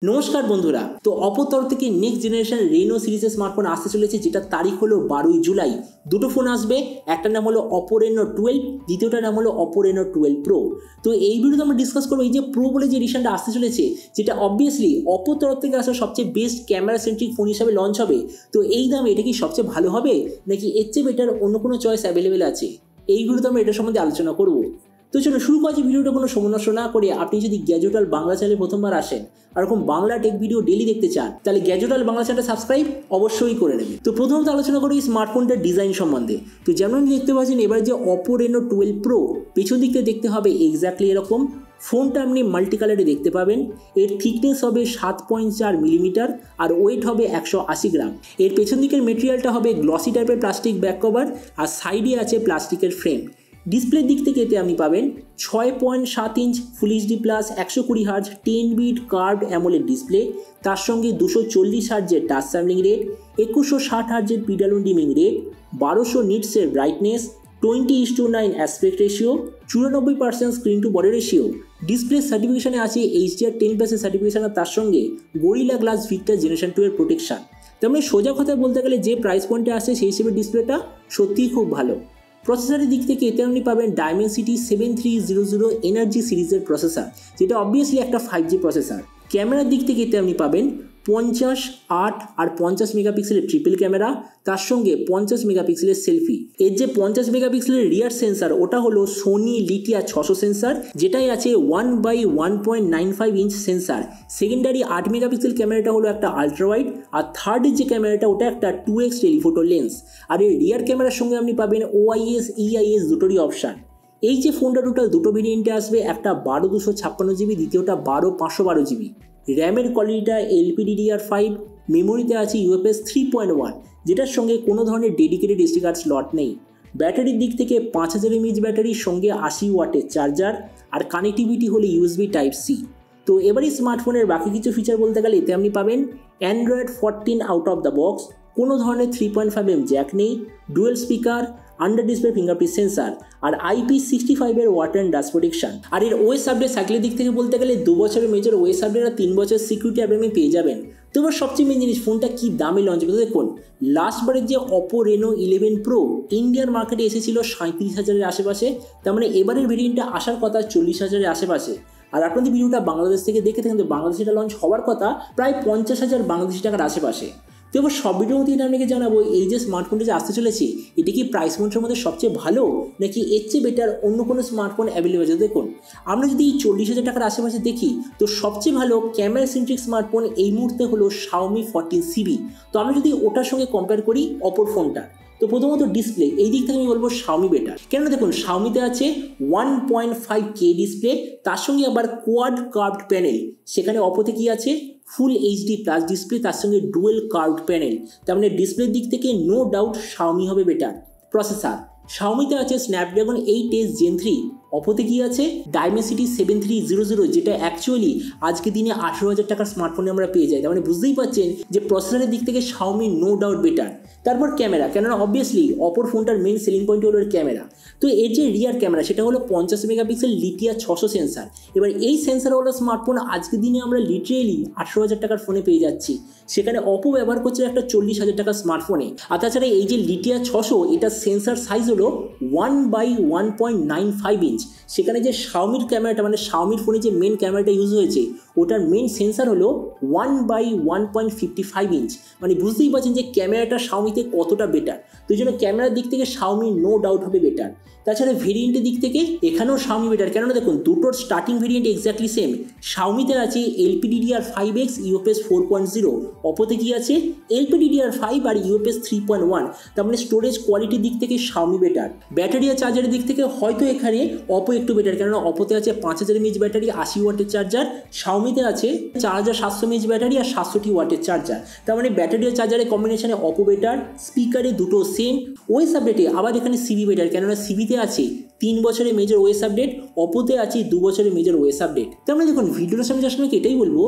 নমস্কার বন্ধুরা, তো অপর তরফ থেকে নেক্সট জেনারেশন রেনো সিরিজের স্মার্টফোন আসতে চলেছে, যেটা তারিখ হলো 12ই জুলাই। দুটো ফোন আসবে, একটা নাম হলো অপো রেনো 12, দ্বিতীয়টার নাম হলো অপো রেনো 12 প্রো। তো এই ভিডিওতে আমরা ডিসকাস করবো এই যে প্রো বলে যে এডিশনটা আসতে চলেছে, যেটা অবভিয়াসলি অপোর তরফ থেকে আসা সবচেয়ে বেস্ট ক্যামেরা সেন্ট্রিক ফোন হিসাবে লঞ্চ হবে। তো এই দামে এটা কি সবচেয়ে ভালো হবে, নাকি এর চেয়ে বেটার অন্য কোনো চয়েস অ্যাভেলেবেল আছে? এই ভিডিওতে আমরা এটার সম্বন্ধে আলোচনা করবো। তো চলো শুরু করা ভিডিওটা কোনো সময় নষ্ট না করে। আপনি যদি গ্যাজেটাল বাংলা চ্যানেলে প্রথমবার আসেন, এরকম বাংলা টেক ভিডিও ডেলি দেখতে চান, তাহলে গ্যাজেটাল বাংলা চ্যানেলটা সাবস্ক্রাইব অবশ্যই করে নেবেন। তো প্রথমত আলোচনা করি স্মার্টফোনটার ডিজাইন সম্বন্ধে। তো যেমন দেখতে পাচ্ছেন, এবার যে অপো রেনো 12 প্রো পেছন দিক থেকে দেখতে হবে এক্স্যাক্টলি এরকম। ফোনটা আপনি মাল্টি কালারে দেখতে পাবেন। এর থিকনেস হবে 7.4 মিলিমিটার আর ওয়েট হবে 180 গ্রাম। এর পেছন দিকের মেটেরিয়ালটা হবে গ্লসি টাইপের প্লাস্টিক ব্যাক কভার, আর সাইডে আছে প্লাস্টিকের ফ্রেম। ডিসপ্লের দিক থেকে এতে আপনি পাবেন 6.7 inch full HD plus 120 hertz 10 bit curved AMOLED display, তার সঙ্গে 240 হার্জের টাচ স্যাম্পলিং রেট, 2160 হার্জের পিডালুন ডিমিং রেট, 1200 নিটসের brightness, 20:9 aspect ratio, 94% screen to body ratio. Display সার্টিফিকেশনে আছে HDR10+ সার্টিফিকেশন, আর তার সঙ্গে গরিলা গ্লাস ভিক্টর জেনারেশন 2 এর প্রোটেকশন। তেমনি সোজা কথায় বলতে গেলে যে প্রাইস পয়েন্টে আসে সেই হিসেবে ডিসপ্লেটা সত্যিই খুব ভালো। প্রসেসরের দিক থেকে এতে আপনি পাবেন Dimensity 7300 এনার্জি সিরিজের প্রসেসর, যেটা অবভিয়াসলি একটা 5G প্রসেসর। ক্যামেরার দিক থেকে এতে আপনি পাবেন 50, 8 আর 50 মেগাপিক্সেলের ট্রিপল ক্যামেরা, তার সঙ্গে 50 মেগাপিক্সেলের সেলফি। এর যে 50 মেগাপিক্সেলের রিয়ার সেন্সার, ওটা হলো সোনি লিথিয়া 600 সেন্সার, যেটাই আছে 1/1.95 ইঞ্চ সেন্সার। সেকেন্ডারি 8 মেগাপিক্সেল ক্যামেরাটা হলো একটা আলট্রা ওয়াইড, আর থার্ডের যে ক্যামেরাটা ওটা একটা 2x টেলিফোটো লেন্স। আর এই রিয়ার ক্যামেরার সঙ্গে আপনি পাবেন OIS, EIS দুটোরই অপশান। এই যে ফোনটা টোটাল দুটো ভেরিয়েন্টে আসবে, একটা 12256 GB, দ্বিতীয়টা 12512 GB। র্যামের কোয়ালিটিটা LPDDR5, মেমোরিতে আছে UFS 3.1, যেটার সঙ্গে কোনো ধরনের ডেডিকেটেড SD কার্ড স্লট নেই। ব্যাটারির দিক থেকে 5000 mAh ব্যাটারির সঙ্গে 80 ওয়াটের চার্জার, আর কানেক্টিভিটি হলো USB Type-C। তো এবারই স্মার্টফোনের বাকি কিছু ফিচার বলতে গেলে এতে আপনি পাবেন Android 14 out of the box, কোনো ধরনের 3.5mm জ্যাক নেই, dual speaker, under display fingerprint sensor, আর IP65 এর ওয়াটার অ্যান্ড ডাস্ট প্রোটেকশন। আর এর OS আপডেট সাইকেলের দিক থেকে বলতে গেলে 2 বছরের মেজর OS আপডেট আর 3 বছর সিকিউরিটি আপডেট পেয়ে যাবেন। তো এবার সবচেয়ে মেন জিনিস, ফোনটা কি দামে লঞ্চ করতে। দেখুন, লাস্টবারের যে অপো রেনো 11 প্রো ইন্ডিয়ান মার্কেটে এসেছিল 37,000-এর আশেপাশে, তার মানে এবারের ভেরিয়েন্টটা আসার কথা 40,000-এর আশেপাশে। আর আপনাদের ভিডিওটা বাংলাদেশ থেকে দেখে থাকেন, তো বাংলাদেশে এটা লঞ্চ হওয়ার কথা প্রায় 50,000 বাংলাদেশি টাকার আশেপাশে। তো এবার সব ভিডিওর মধ্যে এটা আপনাকে জানাবো, এই যে স্মার্টফোনটা যে আসতে চলেছে, এটা কি প্রাইস পয়েন্টের মধ্যে সবচেয়ে ভালো, নাকি এর চেয়ে বেটার অন্য কোনো স্মার্টফোন অ্যাভেলেবল আছে। দেখুন, আমরা যদি এই 40,000 টাকার আশেপাশে দেখি, তো সবচেয়ে ভালো ক্যামেরা সেন্ট্রিক স্মার্টফোন এই মুহূর্তে হলো Xiaomi 14CB। তো আমরা যদি ওটার সঙ্গে কম্পেয়ার করি অপর ফোনটা, তো প্রথমত ডিসপ্লে এই দিক থেকে আমি বলবো Xiaomi বেটার। কেননা দেখুন, Xiaomiতে আছে 1.5K ডিসপ্লে, তার সঙ্গে আবার কোয়াড কার্ভড প্যানেল। সেখানে অপোতে কি আছে, ফুল HD প্লাস ডিসপ্লে, তার সঙ্গে ডুয়েল কার্ভড প্যানেল। তার মানে ডিসপ্লের দিক থেকে নো ডাউট Xiaomi হবে বেটার। প্রসেসর Xiaomiতে আছে Snapdragon 8s Gen 3, অপোতে কি আছে Dimensity 7300, যেটা অ্যাকচুয়ালি আজকে দিনে 18,000 টাকার স্মার্টফোনে আমরা পেয়ে যাই। তার মানে বুঝতেই পারছেন যে প্রসেসরের দিক থেকে Xiaomi নো ডাউট বেটার। তারপর ক্যামেরা, কেননা অবভিয়াসলি অপর ফোনটার মেন সেলিং পয়েন্ট হলো এর ক্যামেরা। তো এর যে রিয়ার ক্যামেরা, সেটা হলো 50 মেগাপিক্সেল লিথিয়া 600 সেন্সার। এবার এই সেন্সারওয়ালা স্মার্টফোন আজকের দিনে আমরা লিটারেলি 18,000 টাকার ফোনে পেয়ে যাচ্ছি, সেখানে অপো ব্যবহার করছে একটা 40,000 টাকার স্মার্টফোনে। আর তাছাড়া এই যে লিথিয়া 600, এটা সেন্সার সাইজ হলো 1/1.95 ইঞ্চ। সেখানে যে Xiaomiর ক্যামেরাটা, মানে Xiaomiর ফোনে যে মেন ক্যামেরাটা ইউজ হয়েছে, ওটার মেন সেন্সার হলো 1/1.55 ইঞ্চ। মানে বুঝতেই পারছেন যে ক্যামেরাটা Xiaomiতে কতটা বেটার। তো এই জন্য ক্যামেরার দিক থেকে Xiaomi নো ডাউট হবে বেটার। তাছাড়া ভেরিয়েন্টের দিক থেকে এখানেও Xiaomi বেটার, কেননা দেখুন দুটোর স্টার্টিং ভেরিয়েন্ট এক্স্যাক্টলি সেম। Xiaomiতে আছে LPDDR5X UFS 4.0, অপোতে কি আছে LPDDR5 আর UFS 3.1। তার মানে স্টোরেজ কোয়ালিটির দিক থেকে Xiaomi বেটার। ব্যাটারি আর চার্জারের দিক থেকে হয়তো এখানে অপো একটু বেটার, কেননা অপোতে আছে 5000 mAh ব্যাটারি, 80 ওয়াটের চার্জার। Xiaomiতে আছে 4700 mAh ব্যাটারি আর 700 ওয়াটের চার্জার। তার মানে ব্যাটারি আর চার্জারের কম্বিনেশনে অপো বেটার। স্পিকারে দুটো সেম। OS আপডেটে আবার এখানে সিবি বেটার, কেননা সিবিতে আছে 3 বছরের মেজর ওএস আপডেট, অপোতে আছে 2 বছরের মেজর ওএস আপডেট। তার মানে দেখুন ভিডিওটার সামনে জাস্ট এটাই বলবো,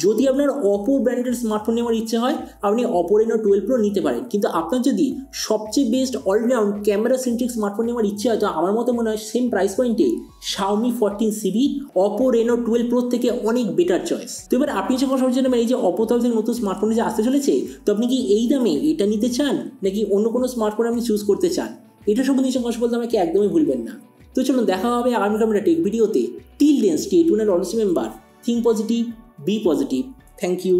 যদি আপনার অপো ব্র্যান্ডের স্মার্টফোন নেওয়ার ইচ্ছে হয় আপনি অপো রেনো 12 প্রো নিতে পারেন, কিন্তু আপনার যদি সবচেয়ে best all round camera centric smartphone নেওয়ার ইচ্ছে হয় তো আমার মতে মনে হয় সেম প্রাইস পয়েন্টে Xiaomi 14CB Oppo Reno 12 pro থেকে অনেক বেটার চয়েস। তো এবার আপনি যখন সবচেয়ে জানেন এই যে অপো তরফ থেকে নতুন স্মার্টফোন যে আসতে চলেছে, তো আপনি কি এই দামে এটা নিতে চান নাকি অন্য কোনো স্মার্টফোন আপনি চুজ করতে চান, এটা সম্বন্ধে কথা বলতে আমাকে একদমই ভুলবেন না। তো চলুন দেখা হবে আগামীকাল আমরা টেক ভিডিওতে। Till then stay tuned and always remember, think positive, be positive. Thank you.